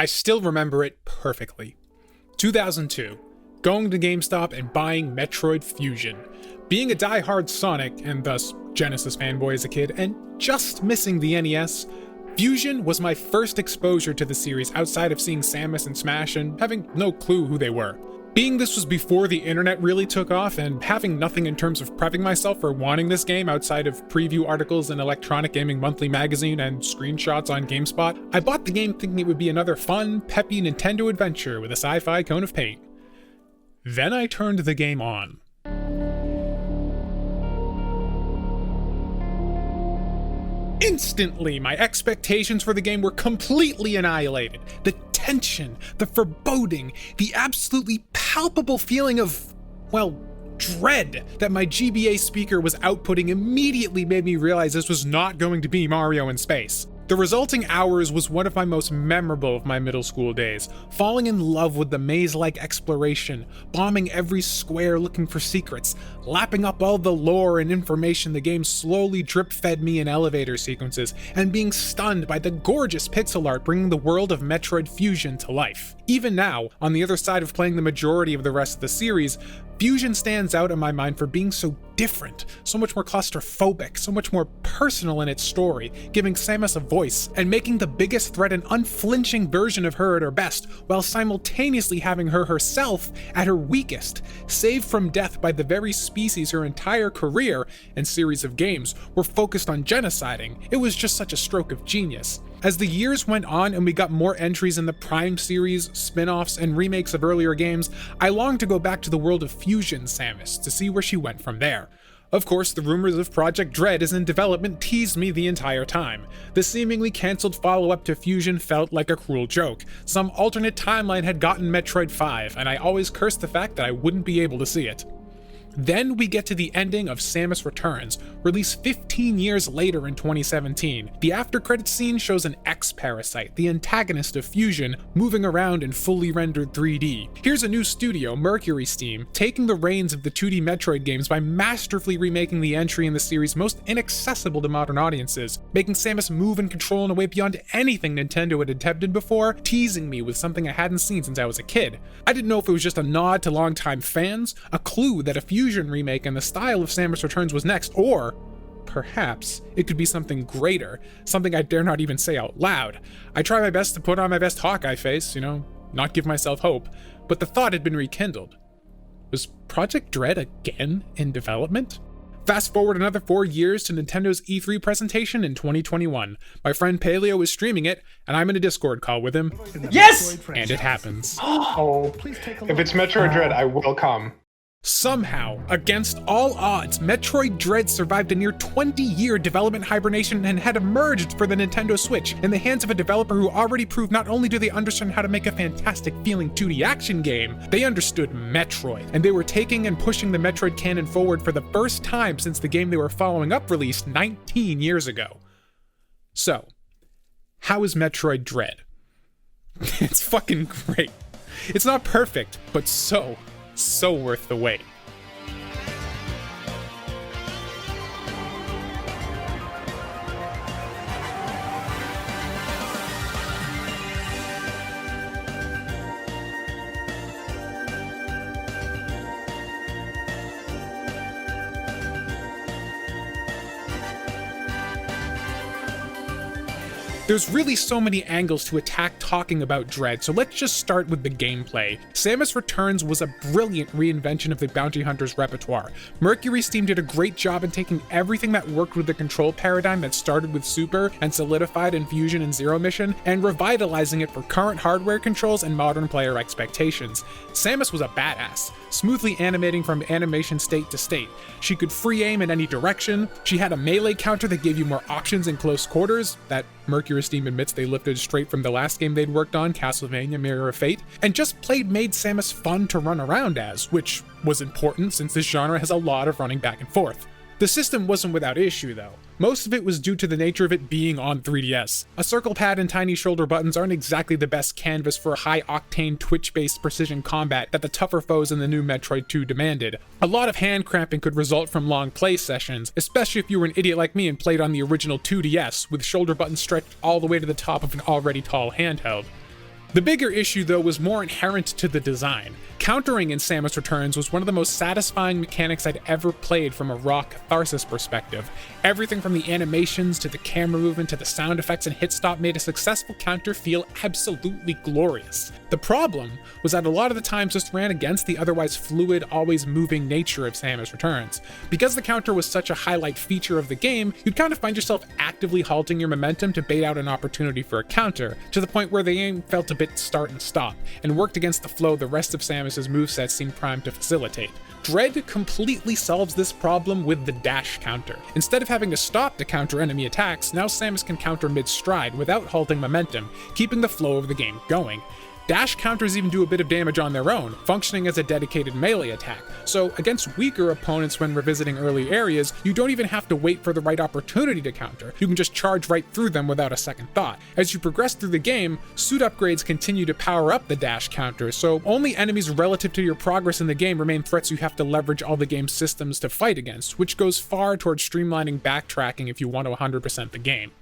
I still remember it perfectly. 2002, going to GameStop and buying Metroid Fusion. Being a die-hard Sonic, and thus Genesis fanboy as a kid, and just missing the NES, Fusion was my first exposure to the series outside of seeing Samus and Smash and having no clue who they were. Being this was before the internet really took off, and having nothing in terms of prepping myself for wanting this game outside of preview articles in Electronic Gaming Monthly magazine and screenshots on GameSpot, I bought the game thinking it would be another fun, peppy Nintendo adventure with a sci-fi cone of paint. Then I turned the game on. Instantly, my expectations for the game were completely annihilated. The tension, the foreboding, the absolutely palpable feeling of, well, dread that my GBA speaker was outputting immediately made me realize this was not going to be Mario in space. The resulting hours was one of my most memorable of my middle school days, falling in love with the maze-like exploration, bombing every square looking for secrets, lapping up all the lore and information the game slowly drip-fed me in elevator sequences, and being stunned by the gorgeous pixel art bringing the world of Metroid Fusion to life. Even now, on the other side of playing the majority of the rest of the series, Fusion stands out in my mind for being so different, so much more claustrophobic, so much more personal in its story, giving Samus a voice, and making the biggest threat an unflinching version of her at her best, while simultaneously having her herself at her weakest, saved from death by the very species her entire career and series of games were focused on genociding. It was just such a stroke of genius. As the years went on and we got more entries in the Prime series, spin-offs, and remakes of earlier games, I longed to go back to the world of Fusion Samus to see where she went from there. Of course, the rumors of Project Dread is in development teased me the entire time. The seemingly cancelled follow-up to Fusion felt like a cruel joke. Some alternate timeline had gotten Metroid 5, and I always cursed the fact that I wouldn't be able to see it. Then we get to the ending of Samus Returns, released 15 years later in 2017. The after-credits scene shows an X-Parasite, the antagonist of Fusion, moving around in fully rendered 3D. Here's a new studio, Mercury Steam, taking the reins of the 2D Metroid games by masterfully remaking the entry in the series most inaccessible to modern audiences, making Samus move and control in a way beyond anything Nintendo had attempted before, teasing me with something I hadn't seen since I was a kid. I didn't know if it was just a nod to longtime fans, a clue that a Fusion remake in the style of Samus Returns was next, or perhaps it could be something greater, something I dare not even say out loud. I try my best to put on my best Hawkeye face, not give myself hope, but the thought had been rekindled. Was Project Dread again in development? Fast forward another 4 years to Nintendo's E3 presentation in 2021. My friend Paleo is streaming it, and I'm in a Discord call with him. Yes! And it happens. Oh, if it's Metroid Dread, I will come. Somehow, against all odds, Metroid Dread survived a near 20-year development hibernation and had emerged for the Nintendo Switch in the hands of a developer who already proved not only do they understand how to make a fantastic feeling 2D action game, they understood Metroid, and they were taking and pushing the Metroid canon forward for the first time since the game they were following up released 19 years ago. So, how is Metroid Dread? It's fucking great. It's not perfect, but so worth the wait. There's really so many angles to attack talking about Dread, so let's just start with the gameplay. Samus Returns was a brilliant reinvention of the bounty hunter's repertoire. Mercury Steam did a great job in taking everything that worked with the control paradigm that started with Super and solidified in Fusion and Zero Mission, and revitalizing it for current hardware controls and modern player expectations. Samus was a badass, smoothly animating from animation state to state. She could free aim in any direction, she had a melee counter that gave you more options in close quarters, that Mercury Steam admits they lifted straight from the last game they'd worked on, Castlevania Mirror of Fate, and just plain made Samus fun to run around as, which was important since this genre has a lot of running back and forth. The system wasn't without issue though. Most of it was due to the nature of it being on 3DS. A circle pad and tiny shoulder buttons aren't exactly the best canvas for high-octane Twitch-based precision combat that the tougher foes in the new Metroid 2 demanded. A lot of hand cramping could result from long play sessions, especially if you were an idiot like me and played on the original 2DS, with shoulder buttons stretched all the way to the top of an already tall handheld. The bigger issue, though, was more inherent to the design. Countering in Samus Returns was one of the most satisfying mechanics I'd ever played from a raw catharsis perspective. Everything from the animations to the camera movement to the sound effects and hit stop made a successful counter feel absolutely glorious. The problem was that a lot of the times this ran against the otherwise fluid, always moving nature of Samus Returns. Because the counter was such a highlight feature of the game, you'd kind of find yourself actively halting your momentum to bait out an opportunity for a counter, to the point where the game felt a bit start and stop, and worked against the flow the rest of Samus's movesets seemed primed to facilitate. Dread completely solves this problem with the dash counter. Instead of having to stop to counter enemy attacks, now Samus can counter mid-stride without halting momentum, keeping the flow of the game going. Dash counters even do a bit of damage on their own, functioning as a dedicated melee attack, so against weaker opponents when revisiting early areas, you don't even have to wait for the right opportunity to counter, you can just charge right through them without a second thought. As you progress through the game, suit upgrades continue to power up the dash counter, so only enemies relative to your progress in the game remain threats you have to leverage all the game's systems to fight against, which goes far towards streamlining backtracking if you want to 100% the game.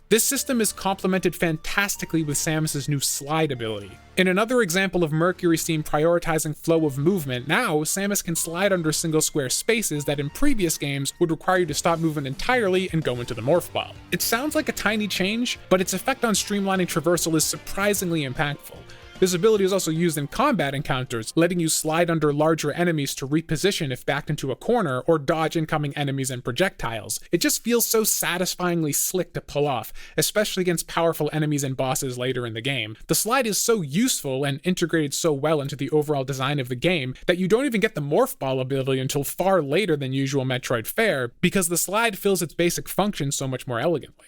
This system is complemented fantastically with Samus's new slide ability. In another example of Mercury's team prioritizing flow of movement, now Samus can slide under single square spaces that in previous games would require you to stop moving entirely and go into the morph ball. It sounds like a tiny change, but its effect on streamlining traversal is surprisingly impactful. This ability is also used in combat encounters, letting you slide under larger enemies to reposition if backed into a corner or dodge incoming enemies and projectiles. It just feels so satisfyingly slick to pull off, especially against powerful enemies and bosses later in the game. The slide is so useful and integrated so well into the overall design of the game that you don't even get the morph ball ability until far later than usual Metroid fare, because the slide fills its basic function so much more elegantly.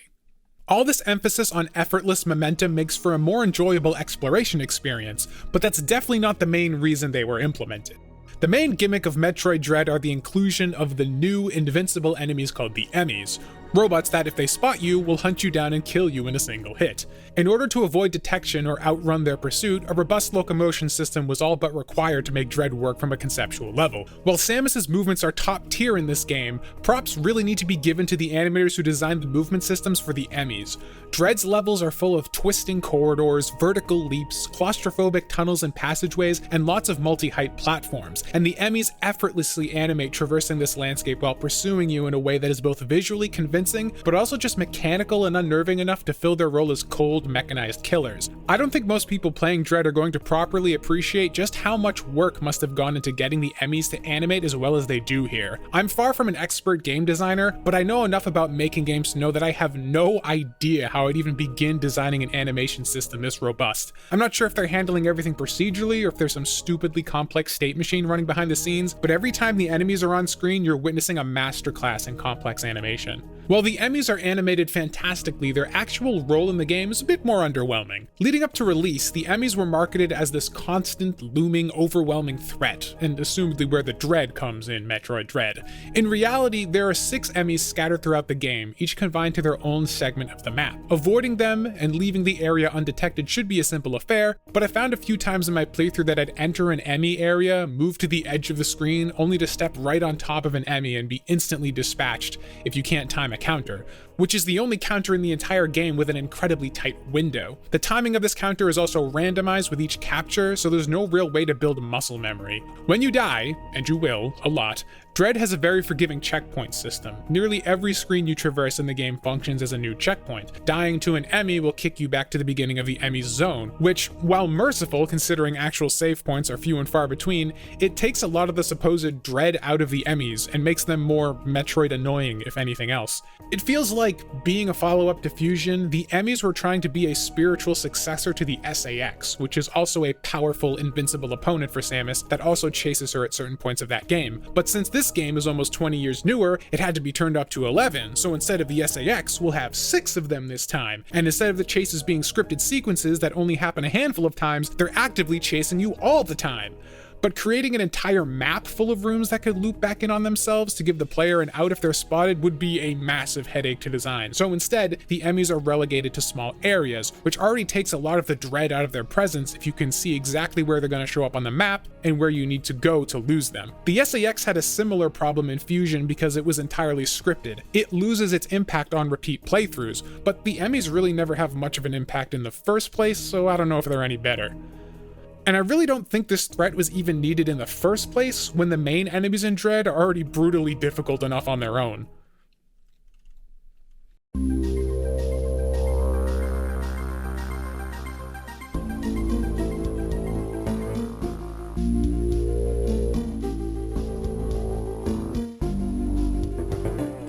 All this emphasis on effortless momentum makes for a more enjoyable exploration experience, but that's definitely not the main reason they were implemented. The main gimmick of Metroid Dread are the inclusion of the new invincible enemies called the Emmys, robots that, if they spot you, will hunt you down and kill you in a single hit. In order to avoid detection or outrun their pursuit, a robust locomotion system was all but required to make Dread work from a conceptual level. While Samus's movements are top tier in this game, props really need to be given to the animators who designed the movement systems for the Emmys. Dread's levels are full of twisting corridors, vertical leaps, claustrophobic tunnels and passageways, and lots of multi-height platforms, and the Emmys effortlessly animate traversing this landscape while pursuing you in a way that is both visually convincing but also just mechanical and unnerving enough to fill their role as cold, mechanized killers. I don't think most people playing Dread are going to properly appreciate just how much work must have gone into getting the Emmys to animate as well as they do here. I'm far from an expert game designer, but I know enough about making games to know that I have no idea how I'd even begin designing an animation system this robust. I'm not sure if they're handling everything procedurally or if there's some stupidly complex state machine running behind the scenes, but every time the enemies are on screen, you're witnessing a masterclass in complex animation. While the Emmys are animated fantastically, their actual role in the game is a bit more underwhelming. Leading up to release, the Emmys were marketed as this constant, looming, overwhelming threat, and assumedly where the dread comes in Metroid Dread. In reality, there are 6 Emmys scattered throughout the game, each confined to their own segment of the map. Avoiding them and leaving the area undetected should be a simple affair, but I found a few times in my playthrough that I'd enter an Emmy area, move to the edge of the screen, only to step right on top of an Emmy and be instantly dispatched if you can't time a counter, which is the only counter in the entire game with an incredibly tight window. The timing of this counter is also randomized with each capture, so there's no real way to build muscle memory. When you die, and you will, a lot, Dread has a very forgiving checkpoint system. Nearly every screen you traverse in the game functions as a new checkpoint. Dying to an Emmy will kick you back to the beginning of the Emmy's zone, which, while merciful considering actual save points are few and far between, it takes a lot of the supposed dread out of the Emmys and makes them more Metroid annoying, if anything else. It feels like, being a follow-up to Fusion, the Emmys were trying to be a spiritual successor to the SAX, which is also a powerful, invincible opponent for Samus that also chases her at certain points of that game. But since this game is almost 20 years newer, it had to be turned up to 11, so instead of the SAX, we'll have 6 of them this time. And instead of the chases being scripted sequences that only happen a handful of times, they're actively chasing you all the time. but creating an entire map full of rooms that could loop back in on themselves to give the player an out if they're spotted would be a massive headache to design. So instead, the enemies are relegated to small areas, which already takes a lot of the dread out of their presence if you can see exactly where they're going to show up on the map and where you need to go to lose them. The SAX had a similar problem in Fusion because it was entirely scripted. It loses its impact on repeat playthroughs, but the enemies really never have much of an impact in the first place, so I don't know if they're any better. And I really don't think this threat was even needed in the first place when the main enemies in Dread are already brutally difficult enough on their own.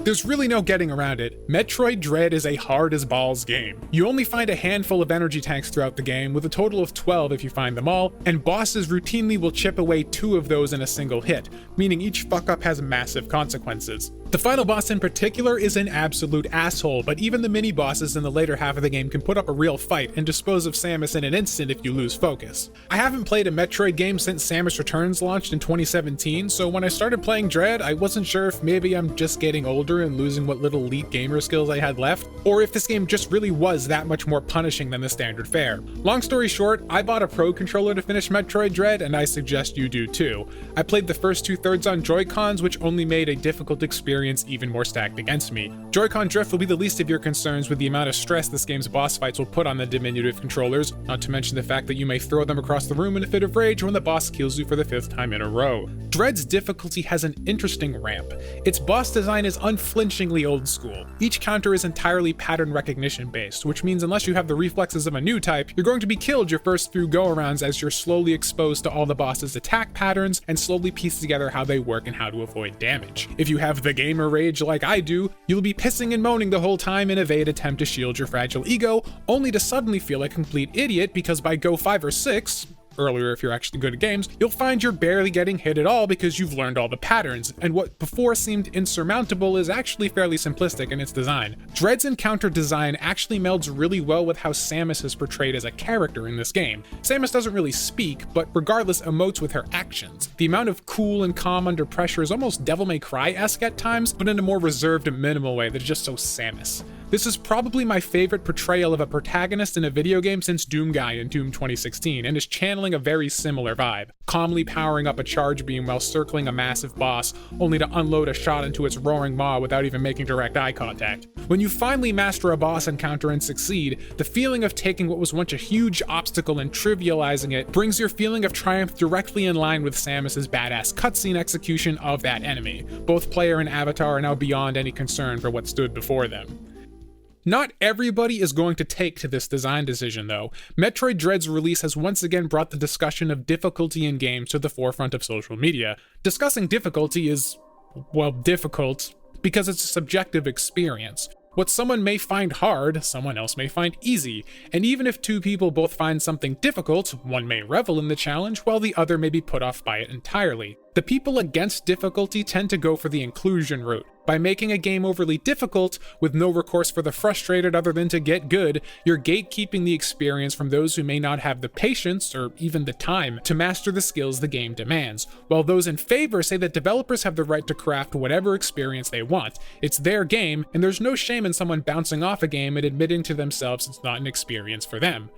There's really no getting around it. Metroid Dread is a hard-as-balls game. You only find a handful of energy tanks throughout the game, with a total of 12 if you find them all, and bosses routinely will chip away 2 of those in a single hit, meaning each fuck-up has massive consequences. The final boss in particular is an absolute asshole, but even the mini-bosses in the later half of the game can put up a real fight and dispose of Samus in an instant if you lose focus. I haven't played a Metroid game since Samus Returns launched in 2017, so when I started playing Dread, I wasn't sure if maybe I'm just getting older and losing what little elite gamer skills I had left, or if this game just really was that much more punishing than the standard fare. Long story short, I bought a Pro controller to finish Metroid Dread, and I suggest you do too. I played the first 2/3 on Joy-Cons, which only made a difficult experience even more stacked against me. Joy-Con drift will be the least of your concerns with the amount of stress this game's boss fights will put on the diminutive controllers, not to mention the fact that you may throw them across the room in a fit of rage when the boss kills you for the 5th time in a row. Dread's difficulty has an interesting ramp. Its boss design is unflinchingly old school. Each counter is entirely pattern recognition based, which means unless you have the reflexes of a new type, you're going to be killed your first few go-arounds as you're slowly exposed to all the boss's attack patterns and slowly piece together how they work and how to avoid damage. If you have the gamer rage like I do, you'll be pissing and moaning the whole time in a vain attempt to shield your fragile ego, only to suddenly feel a complete idiot because by go 5 or 6, earlier if you're actually good at games, you'll find you're barely getting hit at all because you've learned all the patterns, and what before seemed insurmountable is actually fairly simplistic in its design. Dread's encounter design actually melds really well with how Samus is portrayed as a character in this game. Samus doesn't really speak, but regardless emotes with her actions. The amount of cool and calm under pressure is almost Devil May Cry-esque at times, but in a more reserved and minimal way that is just so Samus. This is probably my favorite portrayal of a protagonist in a video game since Doom Guy in Doom 2016, and is channeling a very similar vibe. Calmly powering up a charge beam while circling a massive boss, only to unload a shot into its roaring maw without even making direct eye contact. When you finally master a boss encounter and succeed, the feeling of taking what was once a huge obstacle and trivializing it brings your feeling of triumph directly in line with Samus's badass cutscene execution of that enemy. Both player and avatar are now beyond any concern for what stood before them. Not everybody is going to take to this design decision, though. Metroid Dread's release has once again brought the discussion of difficulty in games to the forefront of social media. Discussing difficulty is, well, difficult because it's a subjective experience. What someone may find hard, someone else may find easy, and even if 2 people both find something difficult, one may revel in the challenge while the other may be put off by it entirely. The people against difficulty tend to go for the inclusion route. By making a game overly difficult, with no recourse for the frustrated other than to get good, you're gatekeeping the experience from those who may not have the patience, or even the time, to master the skills the game demands, while those in favor say that developers have the right to craft whatever experience they want. It's their game, and there's no shame in someone bouncing off a game and admitting to themselves it's not an experience for them.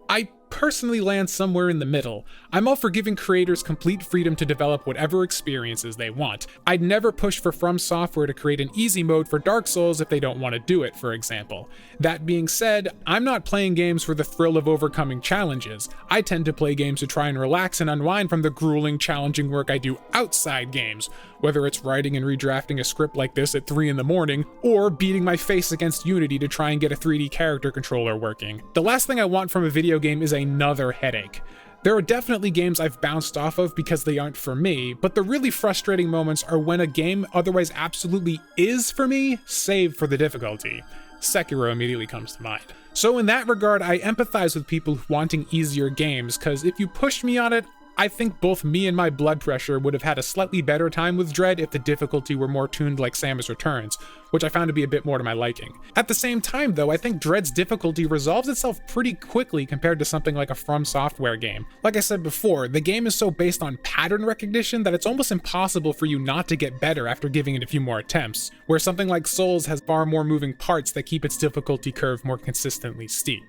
I personally land somewhere in the middle. I'm all for giving creators complete freedom to develop whatever experiences they want. I'd never push for From Software to create an easy mode for Dark Souls if they don't want to do it, for example. That being said, I'm not playing games for the thrill of overcoming challenges. I tend to play games to try and relax and unwind from the grueling, challenging work I do outside games, whether it's writing and redrafting a script like this at 3 in the morning, or beating my face against Unity to try and get a 3D character controller working. The last thing I want from a video game is another headache. There are definitely games I've bounced off of because they aren't for me, but the really frustrating moments are when a game otherwise absolutely is for me, save for the difficulty. Sekiro immediately comes to mind. So in that regard, I empathize with people wanting easier games, cause if you push me on it, I think both me and my blood pressure would have had a slightly better time with Dread if the difficulty were more tuned like Samus Returns, which I found to be a bit more to my liking. At the same time though, I think Dread's difficulty resolves itself pretty quickly compared to something like a From Software game. Like I said before, the game is so based on pattern recognition that it's almost impossible for you not to get better after giving it a few more attempts, where something like Souls has far more moving parts that keep its difficulty curve more consistently steep.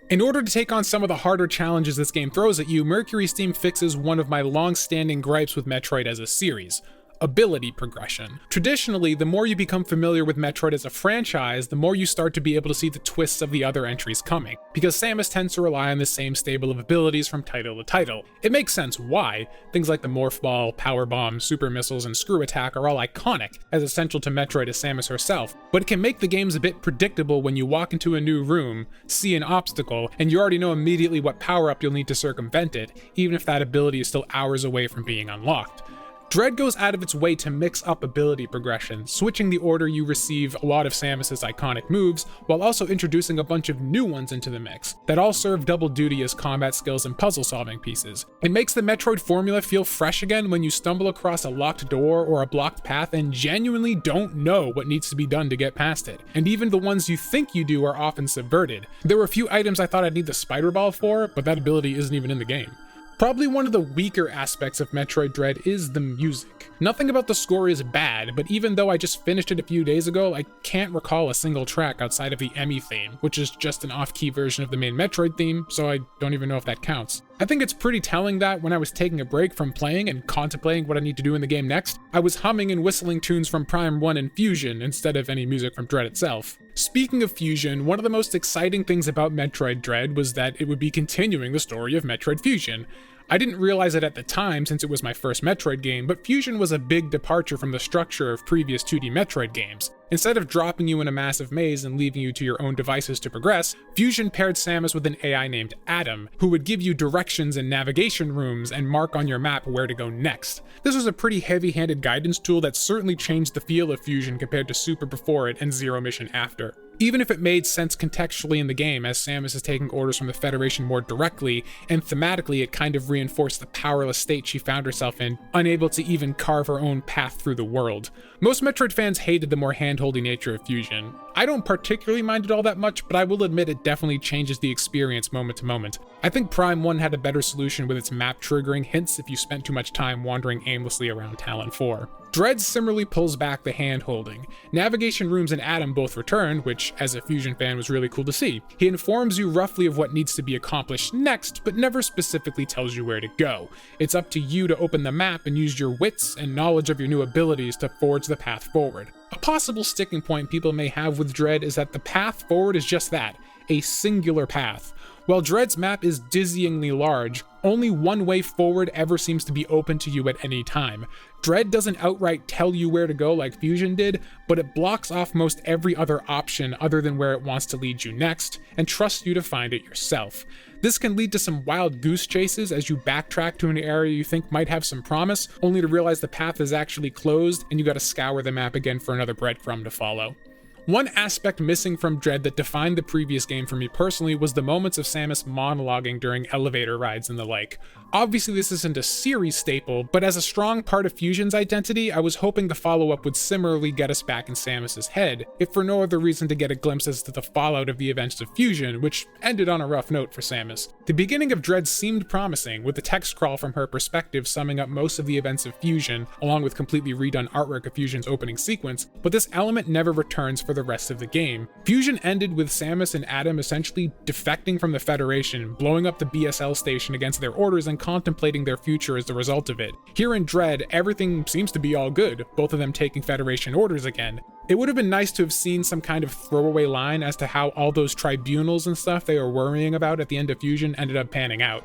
In order to take on some of the harder challenges this game throws at you, Mercury Steam fixes one of my long-standing gripes with Metroid as a series: ability progression. Traditionally, the more you become familiar with Metroid as a franchise, the more you start to be able to see the twists of the other entries coming, because Samus tends to rely on the same stable of abilities from title to title. It makes sense why. Things like the Morph Ball, Power Bomb, Super Missiles, and Screw Attack are all iconic, as essential to Metroid as Samus herself, but it can make the games a bit predictable when you walk into a new room, see an obstacle, and you already know immediately what power-up you'll need to circumvent it, even if that ability is still hours away from being unlocked. Dread goes out of its way to mix up ability progression, switching the order you receive a lot of Samus's iconic moves, while also introducing a bunch of new ones into the mix, that all serve double duty as combat skills and puzzle-solving pieces. It makes the Metroid formula feel fresh again when you stumble across a locked door or a blocked path and genuinely don't know what needs to be done to get past it, and even the ones you think you do are often subverted. There were a few items I thought I'd need the Spider Ball for, but that ability isn't even in the game. Probably one of the weaker aspects of Metroid Dread is the music. Nothing about the score is bad, but even though I just finished it a few days ago, I can't recall a single track outside of the Emmy theme, which is just an off-key version of the main Metroid theme, so I don't even know if that counts. I think it's pretty telling that when I was taking a break from playing and contemplating what I need to do in the game next, I was humming and whistling tunes from Prime 1 and Fusion instead of any music from Dread itself. Speaking of Fusion, one of the most exciting things about Metroid Dread was that it would be continuing the story of Metroid Fusion. I didn't realize it at the time since it was my first Metroid game, but Fusion was a big departure from the structure of previous 2D Metroid games. Instead of dropping you in a massive maze and leaving you to your own devices to progress, Fusion paired Samus with an AI named Adam, who would give you directions and navigation rooms and mark on your map where to go next. This was a pretty heavy-handed guidance tool that certainly changed the feel of Fusion compared to Super before it and Zero Mission after. Even if it made sense contextually in the game, as Samus is taking orders from the Federation more directly, and thematically it kind of reinforced the powerless state she found herself in, unable to even carve her own path through the world. Most Metroid fans hated the more hand-holdy nature of Fusion. I don't particularly mind it all that much, but I will admit it definitely changes the experience moment to moment. I think Prime 1 had a better solution with its map triggering hints if you spent too much time wandering aimlessly around Talon 4. Dread similarly pulls back the hand-holding. Navigation rooms and Adam both return, which, as a Fusion fan, was really cool to see. He informs you roughly of what needs to be accomplished next, but never specifically tells you where to go. It's up to you to open the map and use your wits and knowledge of your new abilities to forge the path forward. A possible sticking point people may have with Dread is that the path forward is just that, a singular path. While Dread's map is dizzyingly large, only one way forward ever seems to be open to you at any time. Dread doesn't outright tell you where to go like Fusion did, but it blocks off most every other option other than where it wants to lead you next, and trusts you to find it yourself. This can lead to some wild goose chases as you backtrack to an area you think might have some promise, only to realize the path is actually closed and you gotta scour the map again for another breadcrumb to follow. One aspect missing from Dread that defined the previous game for me personally was the moments of Samus monologuing during elevator rides and the like. Obviously this isn't a series staple, but as a strong part of Fusion's identity, I was hoping the follow-up would similarly get us back in Samus's head, if for no other reason to get a glimpse as to the fallout of the events of Fusion, which ended on a rough note for Samus. The beginning of Dread seemed promising, with the text crawl from her perspective summing up most of the events of Fusion, along with completely redone artwork of Fusion's opening sequence, but this element never returns for the rest of the game. Fusion ended with Samus and Adam essentially defecting from the Federation, blowing up the BSL station against their orders and contemplating their future as the result of it. Here in Dread, everything seems to be all good, both of them taking Federation orders again. It would have been nice to have seen some kind of throwaway line as to how all those tribunals and stuff they were worrying about at the end of Fusion ended up panning out.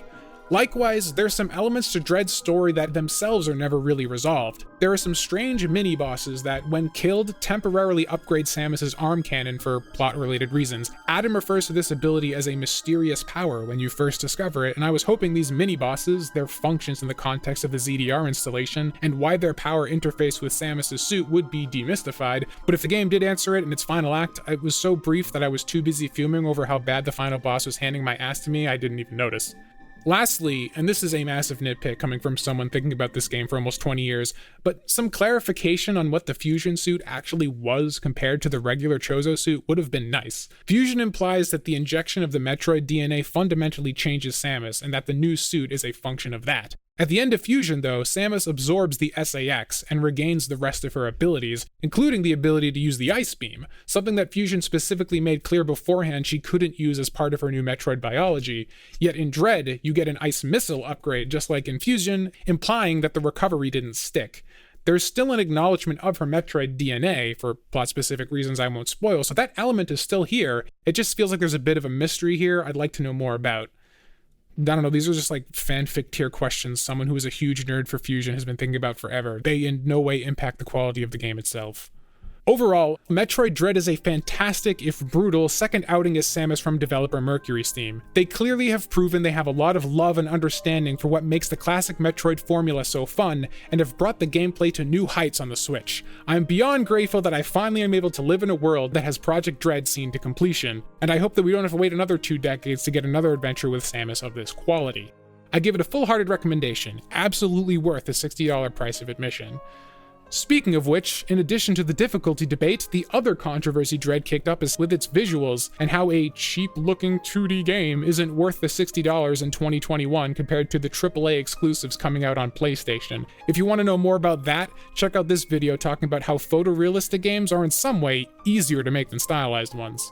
Likewise, there's some elements to Dread's story that themselves are never really resolved. There are some strange mini-bosses that, when killed, temporarily upgrade Samus's arm cannon for plot-related reasons. Adam refers to this ability as a mysterious power when you first discover it, and I was hoping these mini-bosses, their functions in the context of the ZDR installation, and why their power interface with Samus's suit would be demystified, but if the game did answer it in its final act, it was so brief that I was too busy fuming over how bad the final boss was handing my ass to me I didn't even notice. Lastly, and this is a massive nitpick coming from someone thinking about this game for almost 20 years, but some clarification on what the Fusion suit actually was compared to the regular Chozo suit would have been nice. Fusion implies that the injection of the Metroid DNA fundamentally changes Samus, and that the new suit is a function of that. At the end of Fusion, though, Samus absorbs the SAX and regains the rest of her abilities, including the ability to use the Ice Beam, something that Fusion specifically made clear beforehand she couldn't use as part of her new Metroid biology. Yet in Dread, you get an Ice Missile upgrade just like in Fusion, implying that the recovery didn't stick. There's still an acknowledgement of her Metroid DNA, for plot-specific reasons I won't spoil, so that element is still here. It just feels like there's a bit of a mystery here I'd like to know more about. I don't know, these are just like fanfic tier questions someone who is a huge nerd for Fusion has been thinking about forever. They in no way impact the quality of the game itself. Overall, Metroid Dread is a fantastic, if brutal, second outing as Samus from developer Mercury's team. They clearly have proven they have a lot of love and understanding for what makes the classic Metroid formula so fun, and have brought the gameplay to new heights on the Switch. I'm beyond grateful that I finally am able to live in a world that has Project Dread seen to completion, and I hope that we don't have to wait another 2 decades to get another adventure with Samus of this quality. I give it a full-hearted recommendation, absolutely worth the $60 price of admission. Speaking of which, in addition to the difficulty debate, the other controversy Dread kicked up is with its visuals, and how a cheap-looking 2D game isn't worth the $60 in 2021 compared to the AAA exclusives coming out on PlayStation. If you want to know more about that, check out this video talking about how photorealistic games are in some way easier to make than stylized ones.